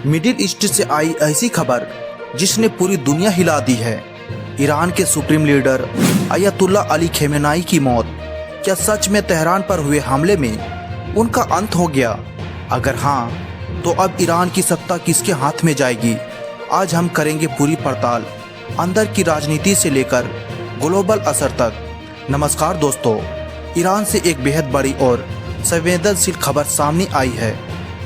Middle east से आई ऐसी खबर जिसने पूरी दुनिया हिला दी है। ईरान के सुप्रीम लीडर अयतुल्ला अली खमेनेई की मौत। क्या सच में तेहरान पर हुए हमले में उनका अंत हो गया? अगर हाँ, तो अब ईरान की सत्ता किसके हाथ में जाएगी? आज हम करेंगे पूरी पड़ताल, अंदर की राजनीति से लेकर ग्लोबल असर तक। नमस्कार दोस्तों, ईरान से एक बेहद बड़ी और संवेदनशील खबर सामने आई है।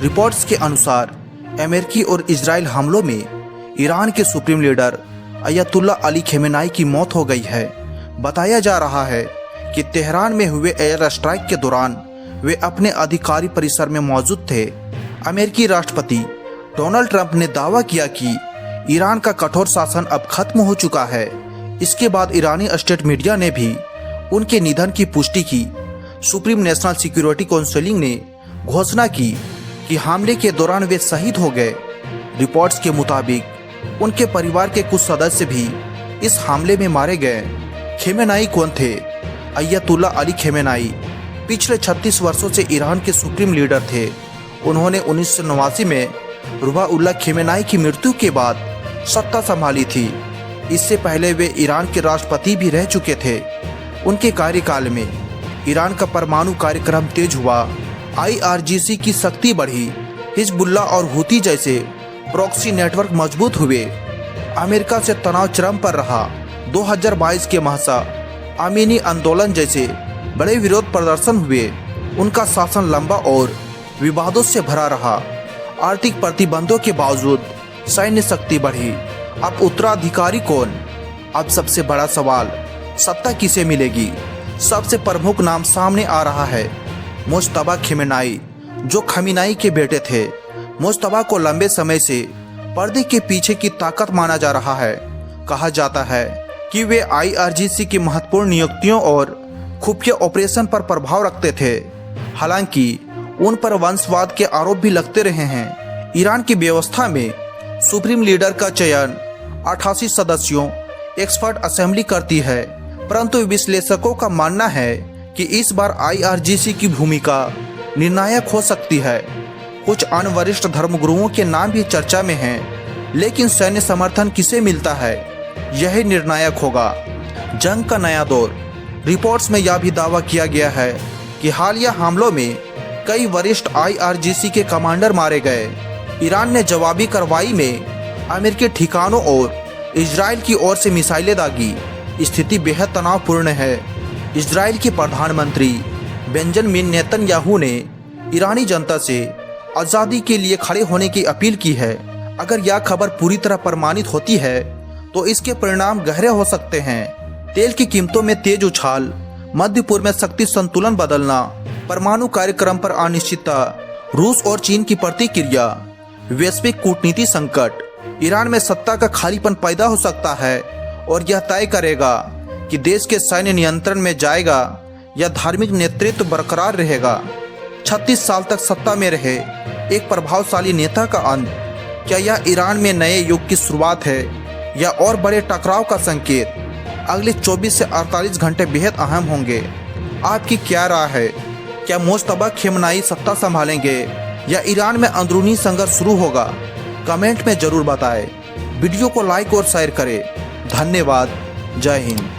रिपोर्ट्स के अनुसार अमेरिकी और इजराइल हमलों में ईरान के सुप्रीम लीडर अयतुल्ला अली खमेनेई की मौत हो गई है। बताया जा रहा है कि तेहरान में हुए एयर स्ट्राइक के दौरान वे अपने अधिकारी परिसर में मौजूद थे। अमेरिकी राष्ट्रपति डोनाल्ड ट्रंप ने दावा किया कि ईरान का कठोर शासन अब खत्म हो चुका है। इसके बाद ईरानी स्टेट मीडिया ने भी उनके निधन की पुष्टि की। सुप्रीम नेशनल सिक्योरिटी काउंसिल ने घोषणा की कि हमले के दौरान वे शहीद हो गए। रिपोर्ट्स के मुताबिक उनके परिवार के कुछ सदस्य भी इस हमले में मारे गए। खमेनेई कौन थे? अयतुल्ला अली खमेनेई पिछले 36 वर्षों से ईरान के सुप्रीम लीडर थे। उन्होंने 1989 में रुहुल्लाह खमेनेई की मृत्यु के बाद सत्ता संभाली थी। इससे पहले वे ईरान के राष्ट्रपति भी रह चुके थे। उनके कार्यकाल में ईरान का परमाणु कार्यक्रम तेज हुआ, IRGC की शक्ति बढ़ी, हिजबुल्लाह और हुती जैसे प्रॉक्सी नेटवर्क मजबूत हुए। अमेरिका से तनाव चरम पर रहा। 2022 के महसा अमीनी आंदोलन जैसे बड़े विरोध प्रदर्शन हुए। उनका शासन लंबा और विवादों से भरा रहा। आर्थिक प्रतिबंधों के बावजूद सैन्य शक्ति बढ़ी। अब उत्तराधिकारी कौन? अब सबसे बड़ा सवाल, सत्ता किसे मिलेगी? सबसे प्रमुख नाम सामने आ रहा है, मुज्तबा खमेनेई, जो खमेनेई के बेटे थे। मुज्तबा को लंबे समय से पर्दे के पीछे की ताकत माना जा रहा है। कहा जाता है कि वे IRGC की महत्वपूर्ण नियुक्तियों और खुफिया ऑपरेशन पर प्रभाव रखते थे। हालांकि उन पर वंशवाद के आरोप भी लगते रहे हैं। ईरान की व्यवस्था में सुप्रीम लीडर का चयन 88 सदस्यों एक्सपर्ट असेंबली करती है, परंतु विश्लेषकों का मानना है कि इस बार IRGC की भूमिका निर्णायक हो सकती है। कुछ अन्य वरिष्ठ धर्मगुरुओं के नाम भी चर्चा में हैं, लेकिन सैन्य समर्थन किसे मिलता है, यही निर्णायक होगा। जंग का नया दौर। रिपोर्ट्स में यह भी दावा किया गया है कि हालिया हमलों में कई वरिष्ठ IRGC के कमांडर मारे गए। ईरान ने जवाबी कार्रवाई में अमेरिकी ठिकानों और इजराइल की ओर से मिसाइलें दागी। स्थिति बेहद तनावपूर्ण है। इजराइल के प्रधानमंत्री बेंजामिन नेतन्याहू ने ईरानी जनता से आज़ादी के लिए खड़े होने की अपील की है। अगर यह खबर पूरी तरह प्रमाणित होती है तो इसके परिणाम गहरे हो सकते हैं। तेल की कीमतों में तेज उछाल, मध्य पूर्व में शक्ति संतुलन बदलना, परमाणु कार्यक्रम पर अनिश्चितता, रूस और चीन की प्रतिक्रिया, वैश्विक कूटनीति संकट। ईरान में सत्ता का खालीपन पैदा हो सकता है और यह तय करेगा कि देश के सैन्य नियंत्रण में जाएगा या धार्मिक नेतृत्व बरकरार रहेगा। 36 साल तक सत्ता में रहे एक प्रभावशाली नेता का अंत। क्या यह ईरान में नए युग की शुरुआत है या और बड़े टकराव का संकेत? अगले 24 से 48 घंटे बेहद अहम होंगे। आपकी क्या राय है? क्या मुज्तबा खमेनेई सत्ता संभालेंगे या ईरान में अंदरूनी संघर्ष शुरू होगा? कमेंट में जरूर बताएं। वीडियो को लाइक और शेयर करें। धन्यवाद। जय हिंद।